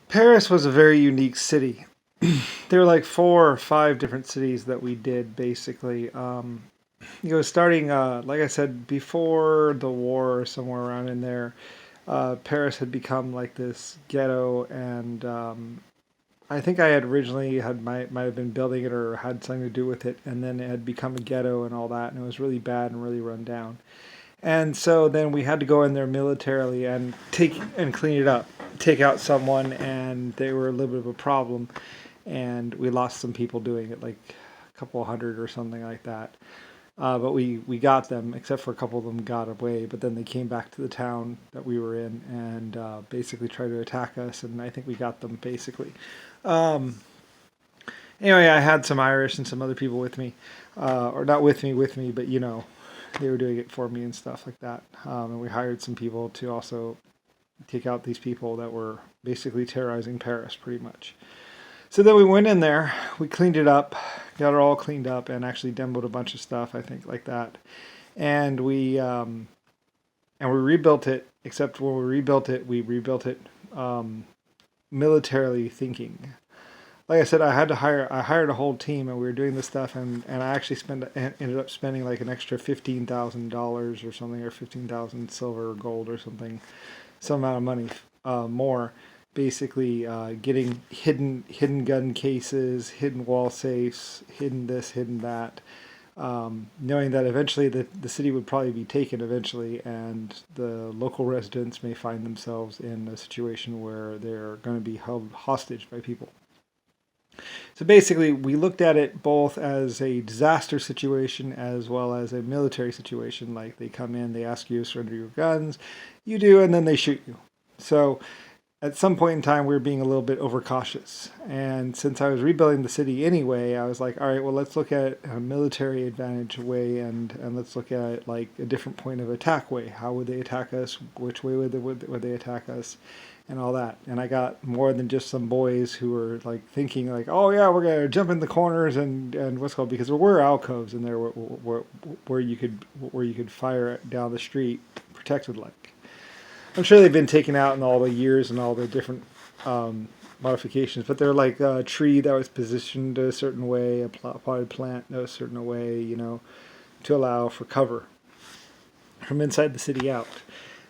Paris was a very unique city. There were like four or five different cities that we did basically. Starting, like I said, before the war or somewhere around in there, Paris had become like this ghetto, and I think I had originally had might have been building it or had something to do with it, and then it had become a ghetto and all that, and it was really bad and really run down. And so then we had to go in there militarily and take and clean it up, take out someone, and they were a little bit of a problem, and we lost some people doing it, like a couple hundred or something like that. But we got them, except for a couple of them got away. But then they came back to the town that we were in and basically tried to attack us, and I think we got them basically. Um, anyway, I had some Irish and some other people with me, or not with me, but they were doing it for me and stuff like that. And we hired some people to also take out these people that were basically terrorizing Paris, pretty much. So then we went in there, we cleaned it up, got it all cleaned up, and actually demoed a bunch of stuff, I think, like that. And we rebuilt it. Except when we rebuilt it um, militarily thinking. Like I said, I hired a whole team, and we were doing this stuff, and I actually ended up spending like an extra $15,000 or something, or 15,000 silver or gold or something, some amount of money more, basically getting hidden gun cases, hidden wall safes, hidden this, hidden that, knowing that eventually the city would probably be taken eventually, and the local residents may find themselves in a situation where they're going to be held hostage by people. So basically, we looked at it both as a disaster situation as well as a military situation. Like they come in, they ask you to surrender your guns, you do, and then they shoot you. So at some point in time, we were being a little bit overcautious. And since I was rebuilding the city anyway, I was like, all right, well, let's look at a military advantage way, and let's look at it like a different point of attack way. How would they attack us? Which way would they attack us? And all that. And I got more than just some boys who were like thinking like, oh yeah, we're gonna jump in the corners and what's called, because there were alcoves in there where you could fire down the street protected like. I'm sure they've been taken out in all the years and all the different modifications, but they're like a tree that was positioned a certain way, a potted plant a certain way, to allow for cover from inside the city out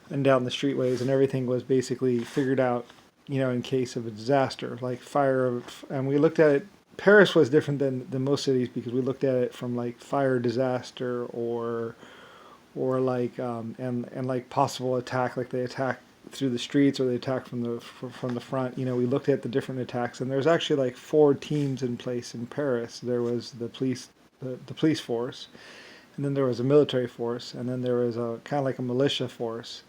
and down the streetways, and everything was basically figured out, in case of a disaster, like fire. And we looked at it. Paris was different than most cities because we looked at it from like fire disaster or like and like possible attack, like they attack through the streets or they attack from the front. We looked at the different attacks, and there's actually like four teams in place in Paris. There was the police force, and then there was a military force, and then there was a kind of like a militia force,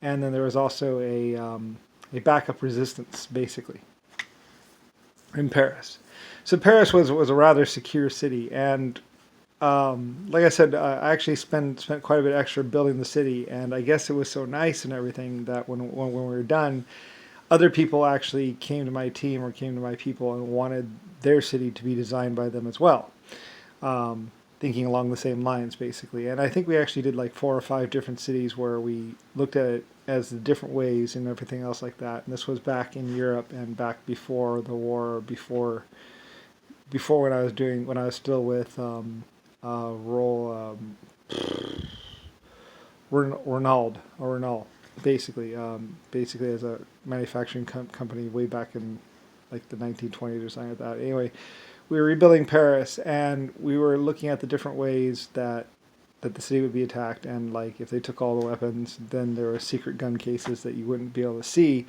and then there was also a backup resistance basically in Paris. So Paris was a rather secure city, and like I said, I actually spent quite a bit extra building the city, and I guess it was so nice and everything that when we were done, other people actually came to my team or came to my people and wanted their city to be designed by them as well, thinking along the same lines basically. And I think we actually did like four or five different cities where we looked at it as the different ways and everything else like that. And this was back in Europe and back before the war, before when I was still with Roll Renault, basically as a manufacturing company way back in like the 1920s or something like that. Anyway, we were rebuilding Paris, and we were looking at the different ways that the city would be attacked, and like if they took all the weapons, then there were secret gun cases that you wouldn't be able to see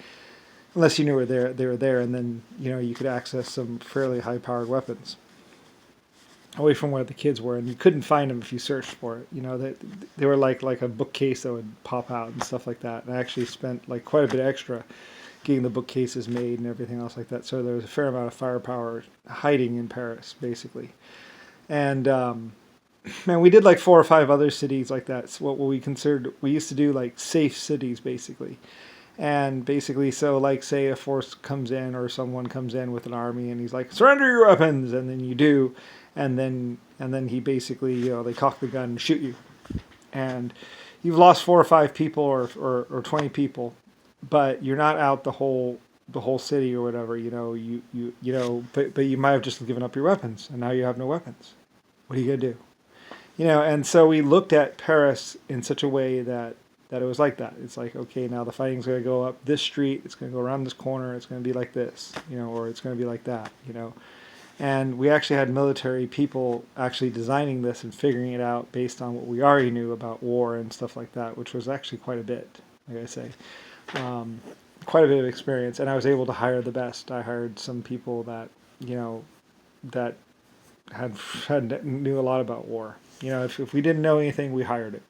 unless you knew they were there, and then you could access some fairly high powered weapons away from where the kids were, and you couldn't find them if you searched for it. They were like a bookcase that would pop out and stuff like that. And I actually spent like quite a bit extra getting the bookcases made and everything else like that. So there was a fair amount of firepower hiding in Paris, basically. And man, we did like four or five other cities like that. So what we used to do like safe cities, basically. And basically, so like say a force comes in or someone comes in with an army and he's like, surrender your weapons, and then you do, and then he basically, they cock the gun and shoot you, and you've lost four or five people or 20 people, but you're not out the whole the whole city or whatever, but you might have just given up your weapons, and now you have no weapons. What are you gonna do? And so we looked at Paris in such a way that it was like that. It's like, okay, now the fighting's going to go up this street, it's going to go around this corner, it's going to be like this, or it's going to be like that. And we actually had military people actually designing this and figuring it out based on what we already knew about war and stuff like that, which was actually quite a bit, like I say. Quite a bit of experience, and I was able to hire the best. I hired some people that, that knew a lot about war. If we didn't know anything, we hired it.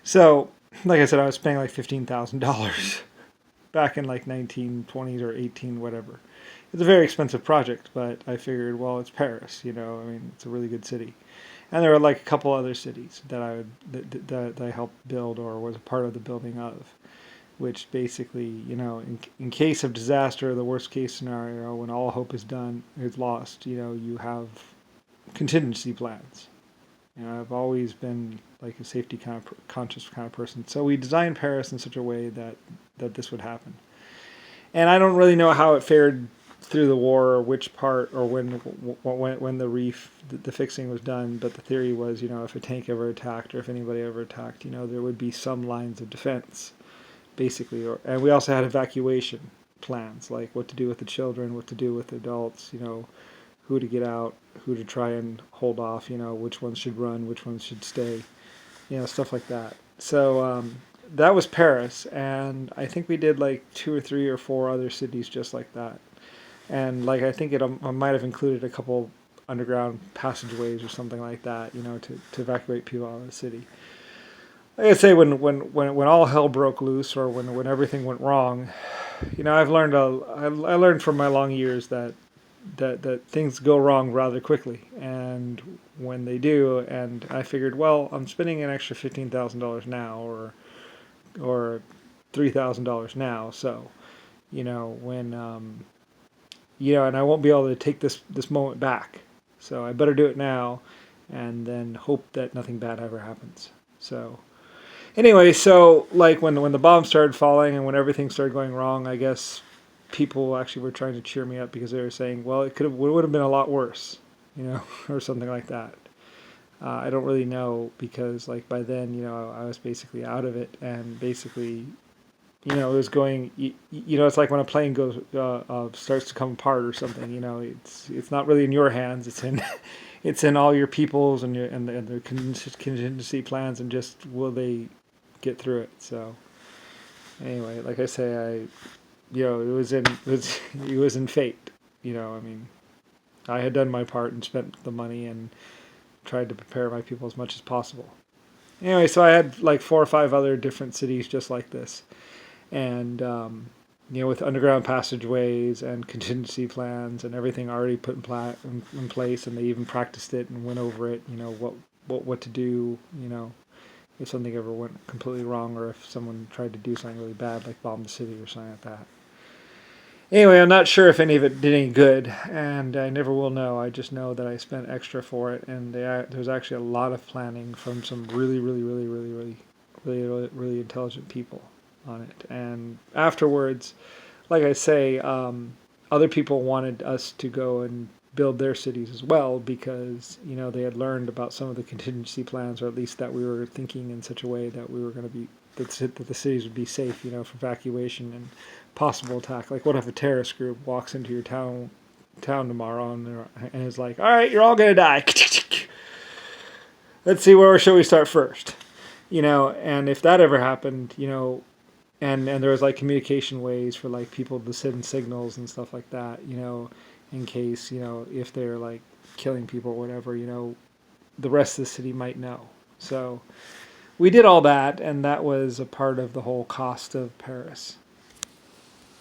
So, like I said, I was paying like $15,000 back in like 1920s or 18, whatever. It's a very expensive project, but I figured, well, it's Paris, I mean, it's a really good city. And there were like a couple other cities that I helped build or was a part of the building of, which basically, in case of disaster, the worst case scenario, when all hope is lost, you have contingency plans. I've always been like a safety conscious kind of person. So we designed Paris in such a way that this would happen. And I don't really know how it fared through the war or which part or when the fixing was done. But the theory was, if a tank ever attacked or if anybody ever attacked, there would be some lines of defense, basically. And we also had evacuation plans, like what to do with the children, what to do with the adults, who to get out, who to try and hold off, which ones should run, which ones should stay, stuff like that. So that was Paris, and I think we did like 2 or 3 or 4 other cities just like that. And like I think I might have included a couple underground passageways or something like that, to evacuate people out of the city. Like I say, when all hell broke loose or when everything went wrong, I learned from my long years that things go wrong rather quickly, and when they do, and I figured, well, I'm spending an extra $15,000 now, or $3,000 now, so when and I won't be able to take this moment back, so I better do it now, and then hope that nothing bad ever happens. So anyway, so like when the bombs started falling and when everything started going wrong, I guess people actually were trying to cheer me up because they were saying, well, it would have been a lot worse, or something like that. I don't really know because like by then, I was basically out of it, and basically, it was going, it's like when a plane goes, starts to come apart or something, it's not really in your hands. It's in, it's in all your people's and their contingency plans, and just will they get through it. So anyway, like I say, it was in fate. I mean, I had done my part and spent the money and tried to prepare my people as much as possible. Anyway, so I had like 4 or 5 other different cities just like this, and with underground passageways and contingency plans and everything already put in place, and they even practiced it and went over it. What to do. If something ever went completely wrong, or if someone tried to do something really bad, like bomb the city or something like that. Anyway, I'm not sure if any of it did any good, and I never will know. I just know that I spent extra for it, and there was actually a lot of planning from some really, really, really, really, really, really, really, really intelligent people on it. And afterwards, like I say, other people wanted us to go and build their cities as well because, they had learned about some of the contingency plans, or at least that we were thinking in such a way that we were going to be, that the cities would be safe, for evacuation and possible attack. Like, what if a terrorist group walks into your town tomorrow and is like, all right, you're all going to die. Let's see, where shall we start first? And if that ever happened, and there was like communication ways for like people to send signals and stuff like that, in case, if they're like killing people or whatever, the rest of the city might know. So we did all that, and that was a part of the whole cost of Paris.